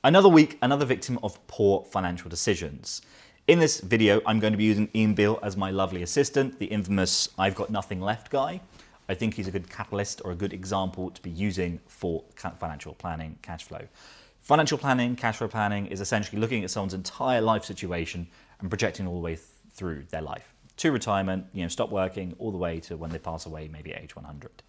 Another week, another victim of poor financial decisions. In this video, I'm going to be using Ian Beale as my lovely assistant, the infamous I've got nothing left guy. I think he's a good catalyst or a good example to be using for financial planning, cash flow. Financial planning, cash flow planning is essentially looking at someone's entire life situation and projecting all the way through their life to retirement, stop working all the way to when they pass away, maybe at age 100.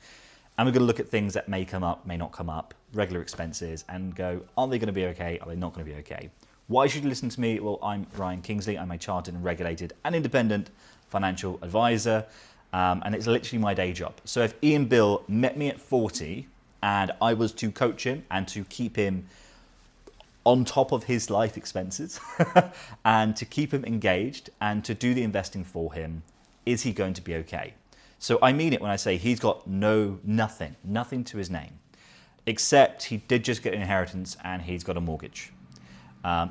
And we're going to look at things that may come up, may not come up, regular expenses, and go, are they going to be okay? Are they not going to be okay? Why should you listen to me? Well, I'm Ryan Kingsley. I'm a chartered and regulated and independent financial advisor. And it's literally my day job. So if Ian Beale met me at 40 and I was to coach him and to keep him on top of his life expenses and to keep him engaged and to do the investing for him, is he going to be okay? So I mean it when I say he's got nothing to his name, except he did just get an inheritance and he's got a mortgage.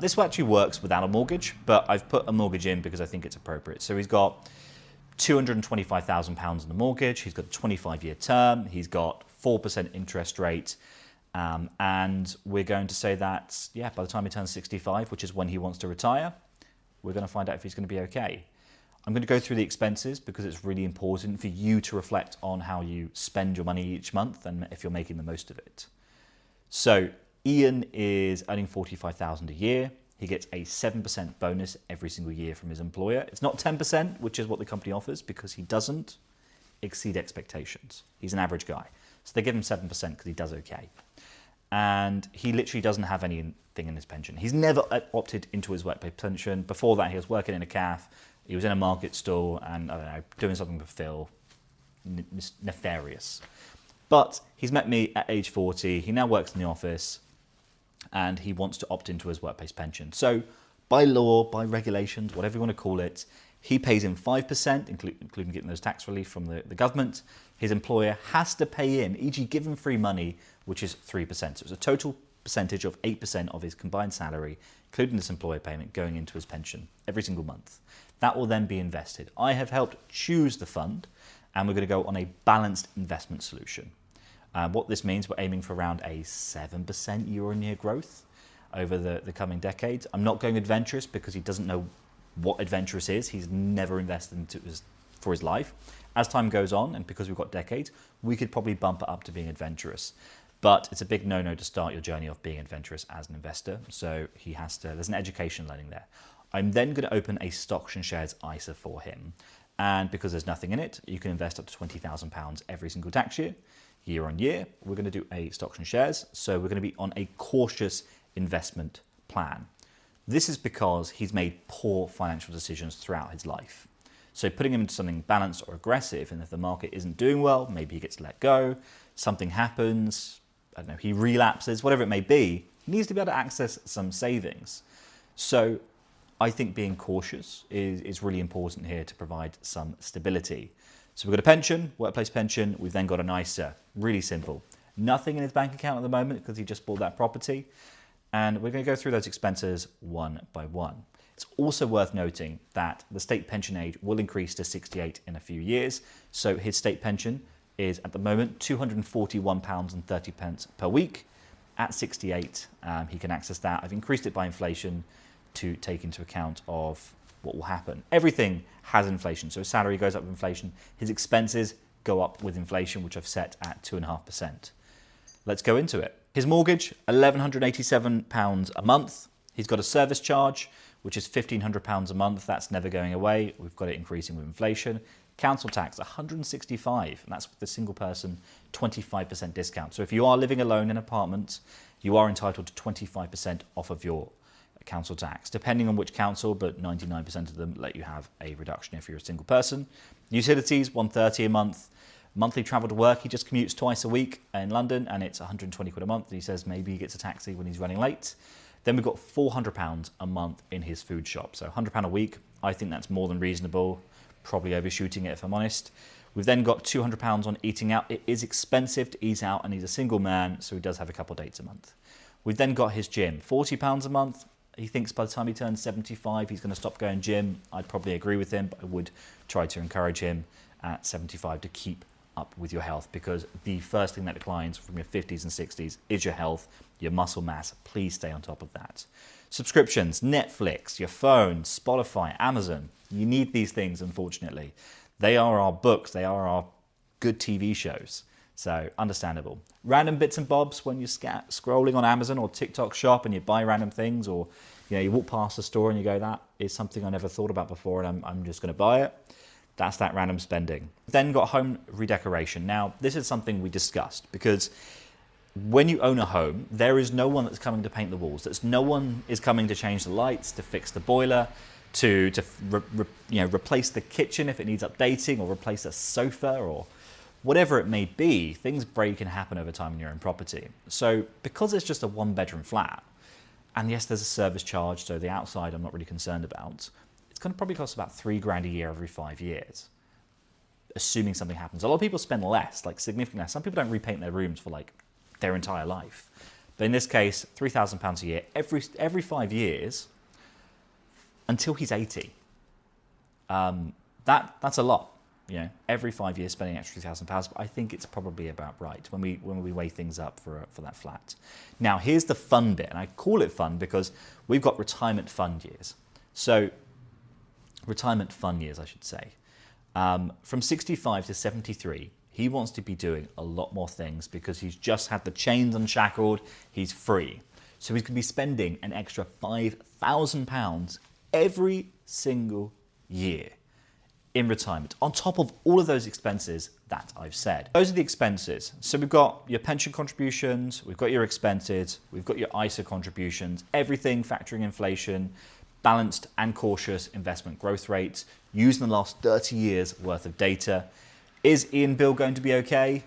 This actually works without a mortgage, but I've put a mortgage in because I think it's appropriate. So he's got £225,000 in the mortgage, he's got a 25-year term, he's got 4% interest rate, and we're going to say that, by the time he turns 65, which is when he wants to retire, we're going to find out if he's going to be okay. I'm going to go through the expenses because it's really important for you to reflect on how you spend your money each month and if you're making the most of it. So Ian is earning $45,000 a year. He gets a 7% bonus every single year from his employer. It's not 10%, which is what the company offers, because he doesn't exceed expectations. He's an average guy. So they give him 7% because he does okay. And he literally doesn't have anything in his pension. He's never opted into his workplace pension. Before that, he was working in a cafe. He was in a market stall and, doing something for Phil, nefarious. But he's met me at age 40. He now works in the office and he wants to opt into his workplace pension. So by law, by regulations, whatever you want to call it, he pays in 5%, including getting those tax relief from the government. His employer has to pay in, e.g. give him free money, which is 3%. So it's a total percentage of 8% of his combined salary, including this employer payment, going into his pension every single month. That will then be invested. I have helped choose the fund, and we're going to go on a balanced investment solution. What this means, we're aiming for around a 7% year-on-year growth over the coming decades. I'm not going adventurous because he doesn't know what adventurous is. He's never invested for his life. As time goes on, and because we've got decades, we could probably bump it up to being adventurous. But it's a big no-no to start your journey of being adventurous as an investor. So there's an education learning there. I'm then going to open a stocks and shares ISA for him. And because there's nothing in it, you can invest up to £20,000 every single tax year on year. We're going to do a stocks and shares. So we're going to be on a cautious investment plan. This is because he's made poor financial decisions throughout his life. So putting him into something balanced or aggressive, and if the market isn't doing well, maybe he gets let go, something happens, he relapses, whatever it may be, he needs to be able to access some savings. So I think being cautious is really important here to provide some stability. So we've got a pension, workplace pension. We've then got an ISA, really simple. Nothing in his bank account at the moment because he just bought that property. And we're going to go through those expenses one by one. It's also worth noting that the state pension age will increase to 68 in a few years. So his state pension is at the moment £241.30 per week. At 68, he can access that. I've increased it by inflation to take into account of what will happen. Everything has inflation. So his salary goes up with inflation. His expenses go up with inflation, which I've set at 2.5%. Let's go into it. His mortgage, £1,187 a month. He's got a service charge, which is £1,500 a month. That's never going away. We've got it increasing with inflation. Council tax, £165, and that's with the single person 25% discount. So if you are living alone in an apartment, you are entitled to 25% off of your council tax, depending on which council, but 99% of them let you have a reduction if you're a single person. Utilities, £130 a month. Monthly travel to work, he just commutes twice a week in London, and it's 120 quid a month. He says maybe he gets a taxi when he's running late. Then we've got £400 a month in his food shop. So £100 a week, I think that's more than reasonable. Probably overshooting it if I'm honest. We've then got £200 on eating out. It is expensive to eat out and he's a single man, so he does have a couple of dates a month. We've then got his gym, £40 a month. He thinks by the time he turns 75, he's going to stop going gym. I'd probably agree with him, but I would try to encourage him at 75 to keep up with your health, because the first thing that declines from your 50s and 60s is your health, your muscle mass. Please stay on top of that. Subscriptions, Netflix, your phone, Spotify, Amazon. You need these things, unfortunately. They are our books. They are our good TV shows. So understandable. Random bits and bobs when you're scrolling on Amazon or TikTok shop and you buy random things, or you walk past the store and you go, that is something I never thought about before and I'm just going to buy it. That's that random spending. Then got home redecoration. Now, this is something we discussed, because when you own a home, there is no one that's coming to paint the walls. No one is coming to change the lights, to fix the boiler, to replace the kitchen if it needs updating, or replace a sofa, or whatever it may be. Things break and happen over time in your own property. So because it's just a 1-bedroom flat, and yes, there's a service charge, so the outside I'm not really concerned about, it's going to probably cost about $3,000 a year every 5 years, assuming something happens. A lot of people spend less, like significantly less. Some people don't repaint their rooms for like their entire life. But in this case, £3,000 a year every 5 years until he's 80. That's a lot. Every 5 years spending extra £3,000. But I think it's probably about right when we weigh things up for that flat. Now, here's the fun bit, and I call it fun because we've got retirement fund years. So, retirement fund years, I should say. From 65 to 73, he wants to be doing a lot more things because he's just had the chains unshackled. He's free. So he's going to be spending an extra £5,000 every single year in retirement, on top of all of those expenses that I've said. Those are the expenses. So we've got your pension contributions, we've got your expenses, we've got your ISA contributions, everything factoring inflation, balanced and cautious investment growth rates, using the last 30 years worth of data. Is Ian Bill going to be okay?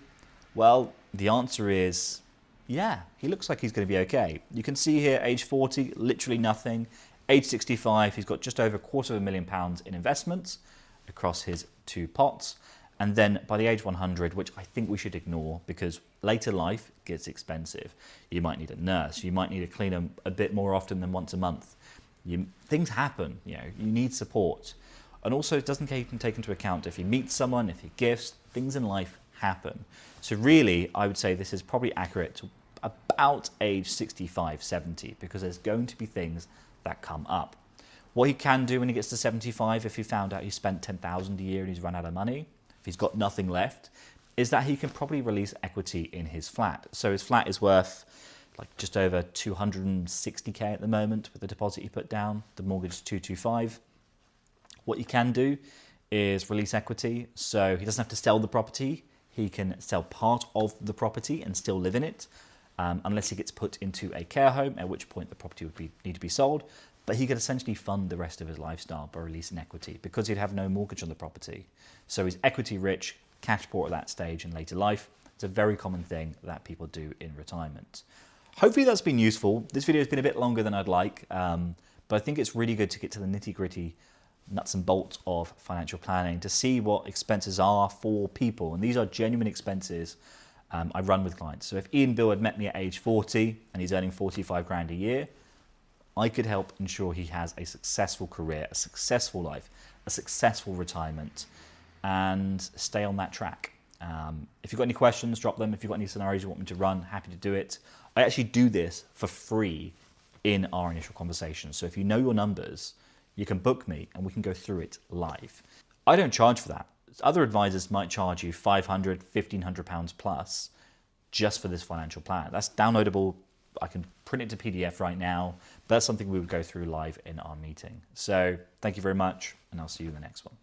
Well, the answer is, yeah, he looks like he's going to be okay. You can see here, age 40, literally nothing. Age 65, he's got just over £250,000 in investments across his 2 pots. And then by the age 100, which I think we should ignore because later life gets expensive. You might need a nurse. You might need to clean them a bit more often than once a month. Things happen, you need support. And also it doesn't even take into account if you meet someone, if you gifts, things in life happen. So really, I would say this is probably accurate to about age 65, 70, because there's going to be things that come up. What he can do when he gets to 75, if he found out he spent $10,000 a year and he's run out of money, if he's got nothing left, is that he can probably release equity in his flat. So his flat is worth like just over 260k at the moment with the deposit he put down. The mortgage is 225. What you can do is release equity, so he doesn't have to sell the property. He can sell part of the property and still live in it, unless he gets put into a care home, at which point the property would need to be sold. But he could essentially fund the rest of his lifestyle by releasing equity because he'd have no mortgage on the property. So he's equity rich, cash poor at that stage in later life. It's a very common thing that people do in retirement. Hopefully that's been useful. This video has been a bit longer than I'd like, but I think it's really good to get to the nitty-gritty nuts and bolts of financial planning to see what expenses are for people. And these are genuine expenses I run with clients. So if Ian Bill had met me at age 40 and he's earning 45 grand a year, I could help ensure he has a successful career, a successful life, a successful retirement, and stay on that track. If you've got any questions, drop them. If you've got any scenarios you want me to run, happy to do it. I actually do this for free in our initial conversation. So if you know your numbers, you can book me and we can go through it live. I don't charge for that. Other advisors might charge you £500, £1,500 plus just for this financial plan. That's downloadable. I can print it to PDF right now, but that's something we would go through live in our meeting. So thank you very much, and I'll see you in the next one.